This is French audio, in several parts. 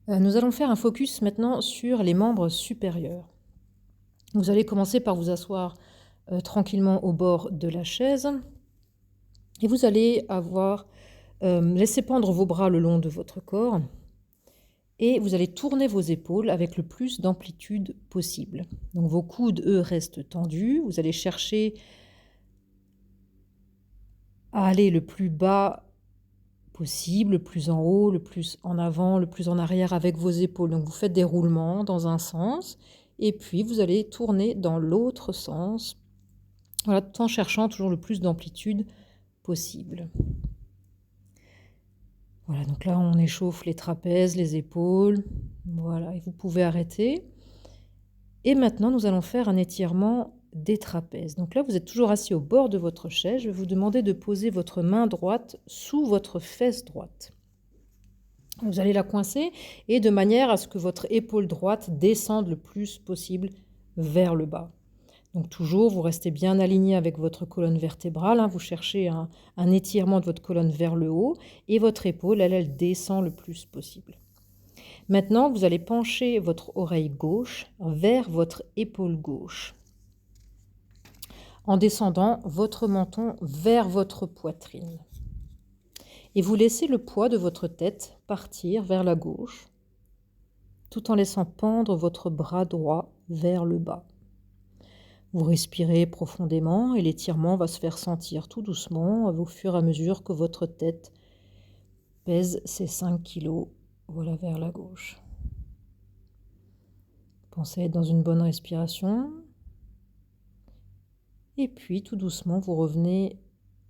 Nous allons faire un focus maintenant sur les membres supérieurs. Vous allez commencer par vous asseoir tranquillement au bord de la chaise et vous allez avoir laissé pendre vos bras le long de votre corps et vous allez tourner vos épaules avec le plus d'amplitude possible. Donc vos coudes, eux, restent tendus. Vous allez chercher à aller le plus bas possible, le plus en haut, le plus en avant, le plus en arrière avec vos épaules. Donc vous faites des roulements dans un sens et puis vous allez tourner dans l'autre sens, voilà, tout en cherchant toujours le plus d'amplitude possible. Voilà, donc là on échauffe les trapèzes, les épaules, voilà, et vous pouvez arrêter. Et maintenant nous allons faire un étirement des trapèzes. Donc là vous êtes toujours assis au bord de votre chaise, je vais vous demander de poser votre main droite sous votre fesse droite. Vous allez la coincer et de manière à ce que votre épaule droite descende le plus possible vers le bas. Donc toujours, vous restez bien aligné avec votre colonne vertébrale, vous cherchez un étirement de votre colonne vers le haut et votre épaule, elle descend le plus possible. Maintenant, vous allez pencher votre oreille gauche vers votre épaule gauche en descendant votre menton vers votre poitrine. Et vous laissez le poids de votre tête partir vers la gauche, tout en laissant pendre votre bras droit vers le bas. Vous respirez profondément et l'étirement va se faire sentir tout doucement au fur et à mesure que votre tête pèse ses 5 kilos, voilà, vers la gauche. Pensez être dans une bonne respiration. Et puis, tout doucement, vous revenez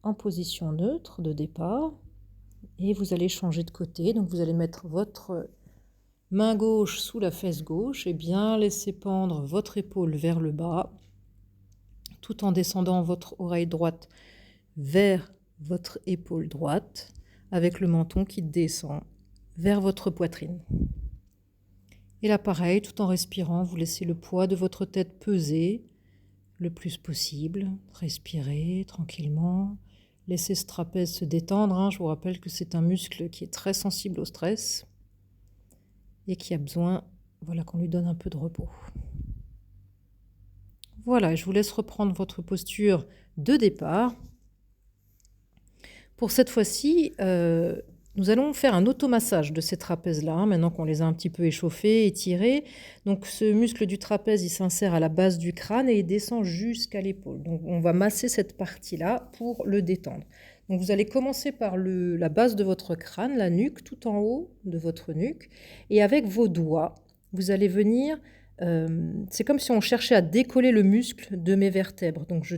en position neutre de départ. Et vous allez changer de côté. Donc, vous allez mettre votre main gauche sous la fesse gauche et bien laisser pendre votre épaule vers le bas, tout en descendant votre oreille droite vers votre épaule droite, avec le menton qui descend vers votre poitrine. Et là, pareil, tout en respirant, vous laissez le poids de votre tête peser le plus possible. Respirez tranquillement. Laissez ce trapèze se détendre. Je vous rappelle que c'est un muscle qui est très sensible au stress et qui a besoin, voilà, qu'on lui donne un peu de repos. Voilà, je vous laisse reprendre votre posture de départ. Pour cette fois-ci, nous allons faire un automassage de ces trapèzes-là, maintenant qu'on les a un petit peu échauffés, étirés. Donc ce muscle du trapèze, il s'insère à la base du crâne et il descend jusqu'à l'épaule. Donc on va masser cette partie-là pour le détendre. Donc vous allez commencer par la base de votre crâne, la nuque, tout en haut de votre nuque. Et avec vos doigts, vous allez venir... c'est comme si on cherchait à décoller le muscle de mes vertèbres. Donc je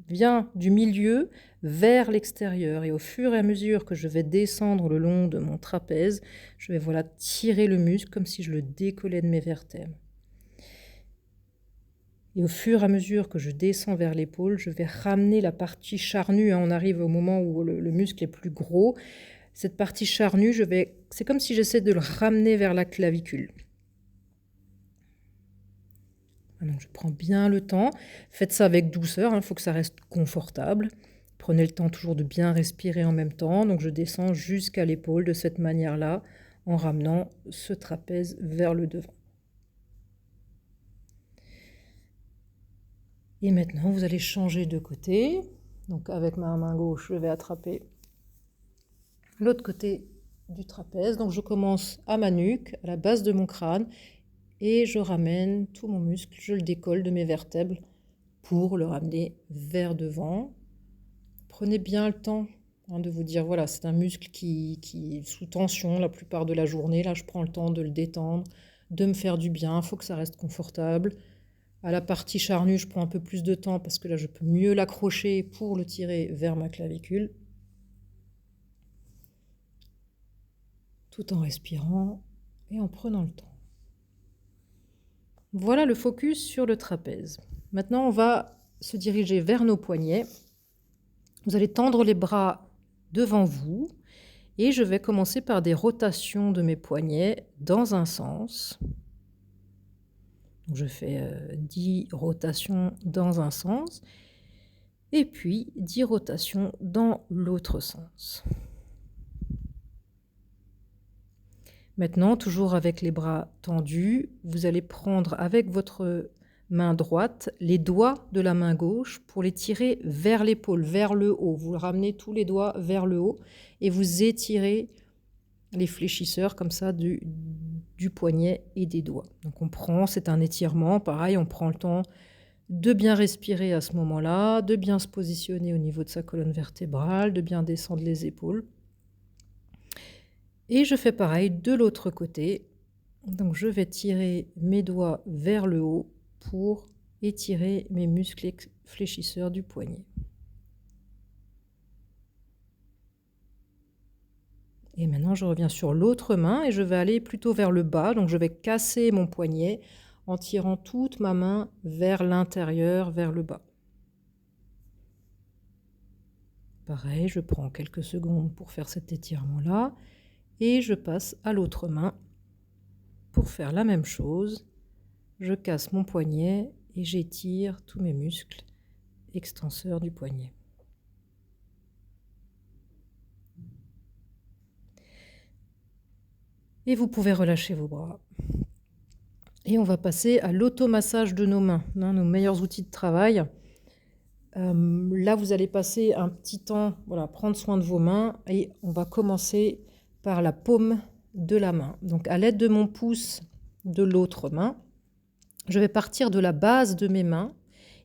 viens du milieu vers l'extérieur et au fur et à mesure que je vais descendre le long de mon trapèze, je vais, voilà, tirer le muscle comme si je le décollais de mes vertèbres. Et au fur et à mesure que je descends vers l'épaule, je vais ramener la partie charnue. On arrive au moment où le muscle est plus gros. Cette partie charnue, c'est comme si j'essaie de le ramener vers la clavicule. Donc je prends bien le temps. Faites ça avec douceur, il faut que ça reste confortable. Prenez le temps toujours de bien respirer en même temps. Donc je descends jusqu'à l'épaule de cette manière-là, en ramenant ce trapèze vers le devant. Et maintenant, vous allez changer de côté. Donc avec ma main gauche, je vais attraper l'autre côté du trapèze. Donc je commence à ma nuque, à la base de mon crâne, et je ramène tout mon muscle, je le décolle de mes vertèbres pour le ramener vers devant. Prenez bien le temps de vous dire, voilà, c'est un muscle qui est sous tension la plupart de la journée. Là, je prends le temps de le détendre, de me faire du bien. Il faut que ça reste confortable. À la partie charnue, je prends un peu plus de temps parce que là, je peux mieux l'accrocher pour le tirer vers ma clavicule. Tout en respirant et en prenant le temps. Voilà le focus sur le trapèze. Maintenant, on va se diriger vers nos poignets. Vous allez tendre les bras devant vous et je vais commencer par des rotations de mes poignets dans un sens. Donc, je fais 10 rotations dans un sens et puis 10 rotations dans l'autre sens. Maintenant, toujours avec les bras tendus, vous allez prendre avec votre main droite les doigts de la main gauche pour les tirer vers l'épaule, vers le haut. Vous ramenez tous les doigts vers le haut et vous étirez les fléchisseurs comme ça du poignet et des doigts. Donc on prend, c'est un étirement, pareil, on prend le temps de bien respirer à ce moment-là, de bien se positionner au niveau de sa colonne vertébrale, de bien descendre les épaules. Et je fais pareil de l'autre côté. Donc je vais tirer mes doigts vers le haut pour étirer mes muscles fléchisseurs du poignet. Et maintenant je reviens sur l'autre main et je vais aller plutôt vers le bas. Donc je vais casser mon poignet en tirant toute ma main vers l'intérieur, vers le bas. Pareil, je prends quelques secondes pour faire cet étirement-là et je passe à l'autre main pour faire la même chose. Je casse mon poignet et j'étire tous mes muscles extenseurs du poignet. Et vous pouvez relâcher vos bras. Et on va passer à l'automassage de nos mains, nos meilleurs outils de travail. Là, vous allez passer un petit temps, voilà, prendre soin de vos mains et on va commencer par la paume de la main. Donc à l'aide de mon pouce de l'autre main, je vais partir de la base de mes mains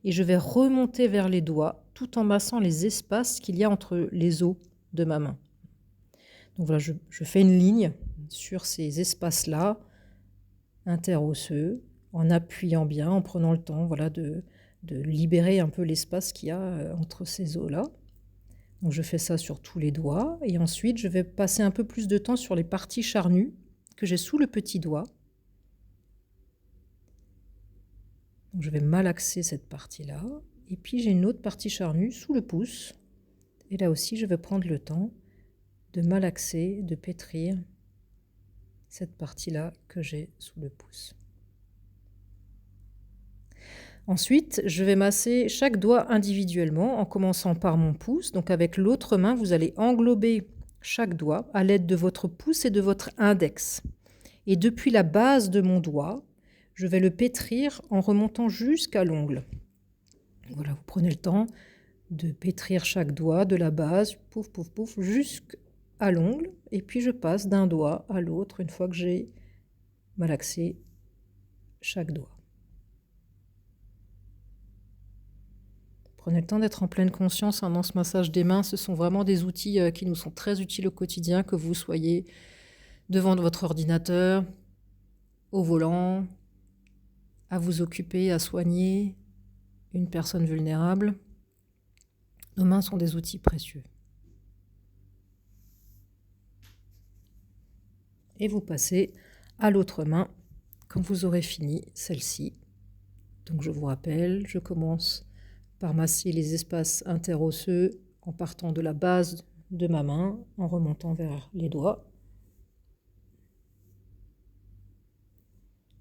et je vais remonter vers les doigts tout en massant les espaces qu'il y a entre les os de ma main. Donc voilà, je fais une ligne sur ces espaces-là, interosseux, en appuyant bien, en prenant le temps, voilà, de libérer un peu l'espace qu'il y a entre ces os-là. Donc je fais ça sur tous les doigts et ensuite je vais passer un peu plus de temps sur les parties charnues que j'ai sous le petit doigt. Donc je vais malaxer cette partie-là et puis j'ai une autre partie charnue sous le pouce et là aussi je vais prendre le temps de malaxer, de pétrir cette partie-là que j'ai sous le pouce. Ensuite, je vais masser chaque doigt individuellement en commençant par mon pouce. Donc avec l'autre main, vous allez englober chaque doigt à l'aide de votre pouce et de votre index. Et depuis la base de mon doigt, je vais le pétrir en remontant jusqu'à l'ongle. Voilà, vous prenez le temps de pétrir chaque doigt de la base, pouf, pouf, pouf, jusqu'à l'ongle. Et puis je passe d'un doigt à l'autre une fois que j'ai malaxé chaque doigt. Prenez le temps d'être en pleine conscience dans ce massage des mains. Ce sont vraiment des outils qui nous sont très utiles au quotidien, que vous soyez devant votre ordinateur, au volant, à vous occuper, à soigner une personne vulnérable. Nos mains sont des outils précieux. Et vous passez à l'autre main quand vous aurez fini celle-ci. Donc je vous rappelle, je commence par masser les espaces interosseux en partant de la base de ma main, en remontant vers les doigts.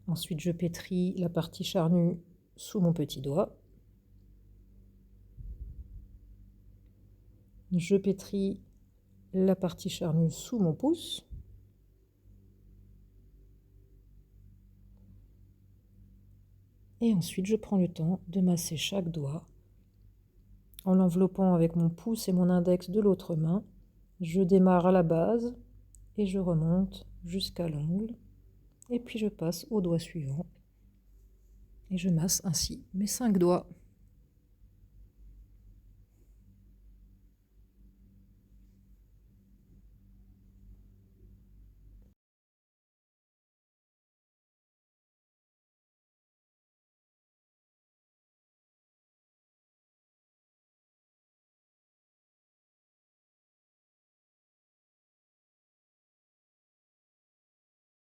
Ensuite, je pétris la partie charnue sous mon petit doigt. Je pétris la partie charnue sous mon pouce. Et ensuite, je prends le temps de masser chaque doigt en l'enveloppant avec mon pouce et mon index de l'autre main. Je démarre à la base et je remonte jusqu'à l'ongle. Et puis je passe au doigt suivant. Et je masse ainsi mes 5 doigts.